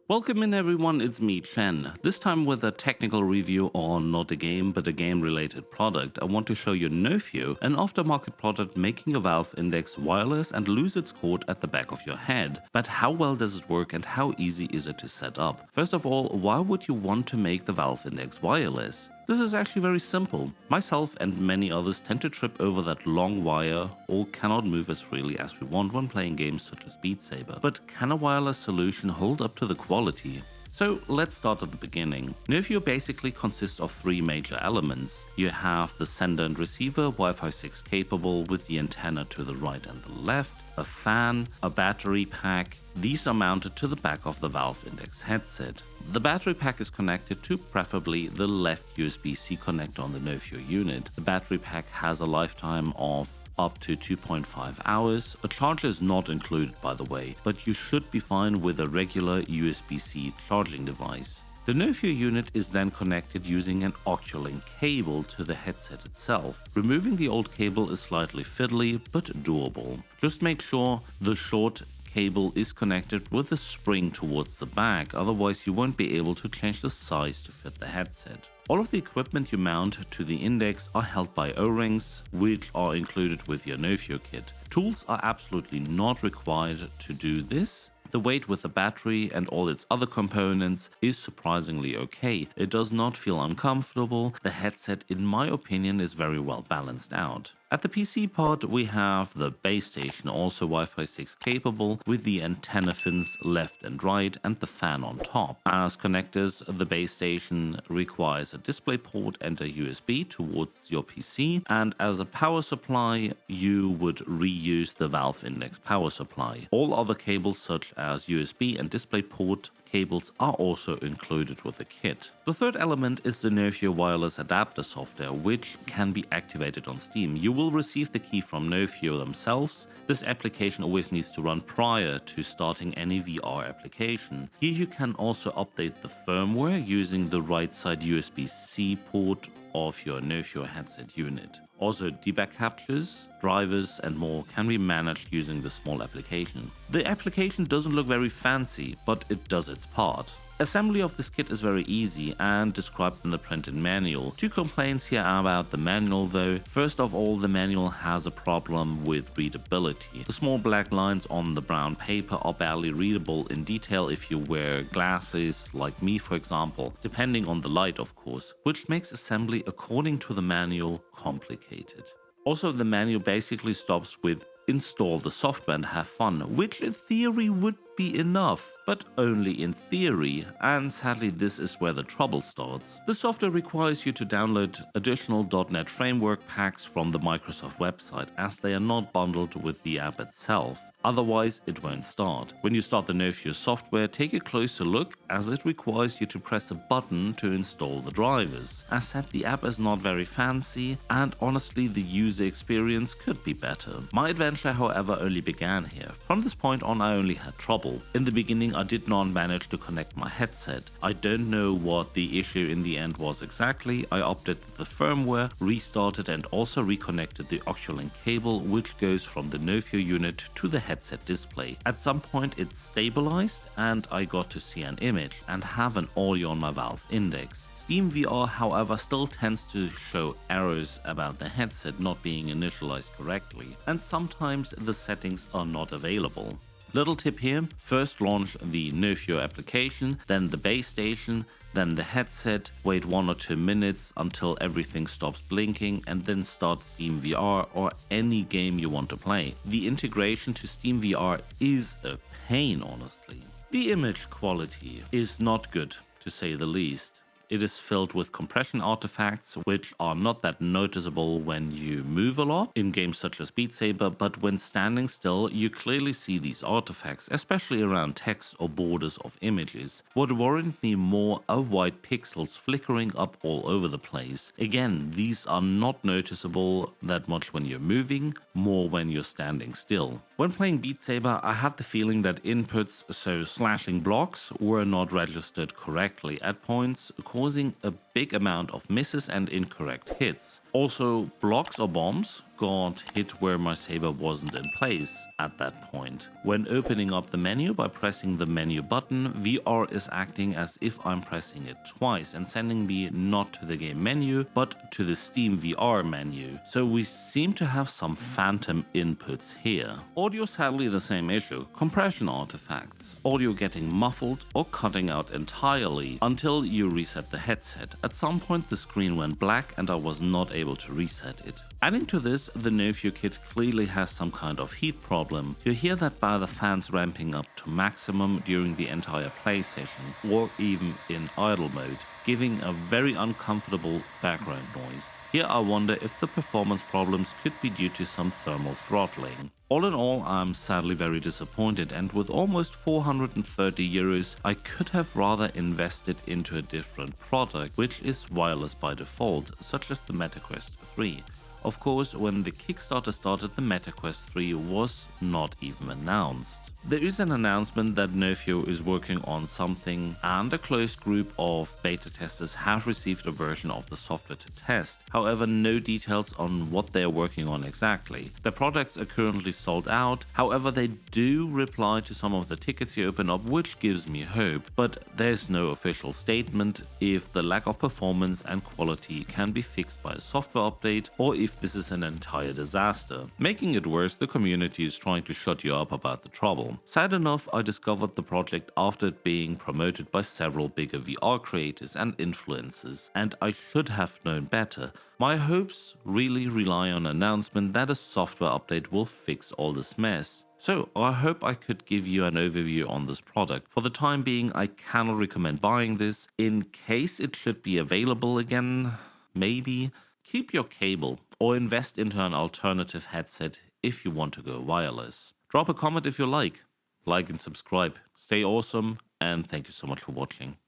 Welcome in everyone, it's me Chen. This time with a technical review on not a game but a game related product. I want to show you Nofio, an aftermarket product making a Valve Index wireless and lose its cord at the back of your head. But how well does it work and how easy is it to set up? First of all, why would you want to make the Valve Index wireless? This is actually very simple. Myself and many others tend to trip over that long wire or cannot move as freely as we want when playing games such as Beat Saber. But can a wireless solution hold up to the quality? So let's start at the beginning. Nofio basically consists of three major elements. You have the sender and receiver, Wi-Fi 6 capable with the antenna to the right and the left, a fan, a battery pack. These are mounted to the back of the Valve Index headset. The battery pack is connected to preferably the left USB-C connector on the Nofio unit. The battery pack has a lifetime of up to 2.5 hours. A charger is not included, by the way, but you should be fine with a regular USB-C charging device. The Nofio unit is then connected using an Oehrchen cable to the headset itself. Removing the old cable is slightly fiddly, but doable. Just make sure the short cable is connected with a spring towards the back, otherwise you won't be able to change the size to fit the headset. All of the equipment you mount to the Index are held by O-rings, which are included with your Nofio kit. Tools are absolutely not required to do this. The weight with the battery and all its other components is surprisingly okay. It does not feel uncomfortable. The headset, in my opinion, is very well balanced out. At the PC part, we have the base station, also Wi-Fi 6 capable, with the antenna fins left and right and the fan on top. As connectors, the base station requires a display port and a USB towards your PC, and as a power supply, you would reuse the Valve Index power supply. All other cables such as USB and display port cables are also included with the kit. The third element is the Nofio wireless adapter software, which can be activated on Steam. You will receive the key from Nofio themselves. This application always needs to run prior to starting any VR application. Here you can also update the firmware using the right side USB-C port of your Nofio headset unit. Also, debug captures, drivers and more can be managed using the small application. The application doesn't look very fancy, but it does its part. Assembly of this kit is very easy and described in the printed manual. Two complaints here about the manual though. First of all, the manual has a problem with readability. The small black lines on the brown paper are barely readable in detail if you wear glasses, like me for example, depending on the light of course, which makes assembly according to the manual complicated. Also, the manual basically stops with install the software and have fun, which in theory would be enough, but only in theory, and sadly this is where the trouble starts. The software requires you to download additional .NET framework packs from the Microsoft website, as they are not bundled with the app itself. Otherwise, it won't start. When you start the Nofio software, take a closer look, as it requires you to press a button to install the drivers. As said, the app is not very fancy, and honestly the user experience could be better. My adventure, however, only began here. From this point on, I only had trouble. In the beginning, I did not manage to connect my headset. I don't know what the issue in the end was exactly. I updated the firmware, restarted and also reconnected the Oehrchen cable, which goes from the Nofio unit to the headset display. At some point it stabilized and I got to see an image and have an audio on my Valve Index. Steam VR, however, still tends to show errors about the headset not being initialized correctly, and sometimes the settings are not available. Little tip here, first launch the Nofio application, then the base station, then the headset, wait 1 or 2 minutes until everything stops blinking, and then start Steam VR or any game you want to play. The integration to Steam VR is a pain, honestly. The image quality is not good, to say the least. It is filled with compression artifacts, which are not that noticeable when you move a lot in games such as Beat Saber, but when standing still, you clearly see these artifacts, especially around text or borders of images. What worried me more are white pixels flickering up all over the place. Again, these are not noticeable that much when you're moving, more when you're standing still. When playing Beat Saber, I had the feeling that inputs, so slashing blocks, were not registered correctly at points, causing a big amount of misses and incorrect hits. Also, blocks or bombs got hit where my saber wasn't in place at that point. When opening up the menu by pressing the menu button, VR is acting as if I'm pressing it twice and sending me not to the game menu but to the Steam VR menu. So we seem to have some phantom inputs here. Audio, sadly the same issue. Compression artifacts. Audio getting muffled or cutting out entirely until you reset the headset. At some point the screen went black and I was not able to reset it. Adding to this, the Nofio kit clearly has some kind of heat problem. You hear that by the fans ramping up to maximum during the entire play session, or even in idle mode, giving a very uncomfortable background noise. Here I wonder if the performance problems could be due to some thermal throttling. All in all, I'm sadly very disappointed, and with almost 430 euros, I could have rather invested into a different product, which is wireless by default, such as the MetaQuest 3. Of course, when the Kickstarter started, the MetaQuest 3 was not even announced. There is an announcement that Nofio is working on something, and a close group of beta testers have received a version of the software to test. However, no details on what they are working on exactly. The products are currently sold out, however they do reply to some of the tickets you open up, which gives me hope, but there's no official statement if the lack of performance and quality can be fixed by a software update or if this is an entire disaster. Making it worse, the community is trying to shut you up about the trouble. Sad enough, I discovered the project after it being promoted by several bigger VR creators and influencers, and I should have known better. My hopes really rely on an announcement that a software update will fix all this mess. So I hope I could give you an overview on this product. For the time being, I cannot recommend buying this. In case it should be available again, maybe. Keep your cable or invest into an alternative headset if you want to go wireless. Drop a comment if you like and subscribe. Stay awesome, and thank you so much for watching.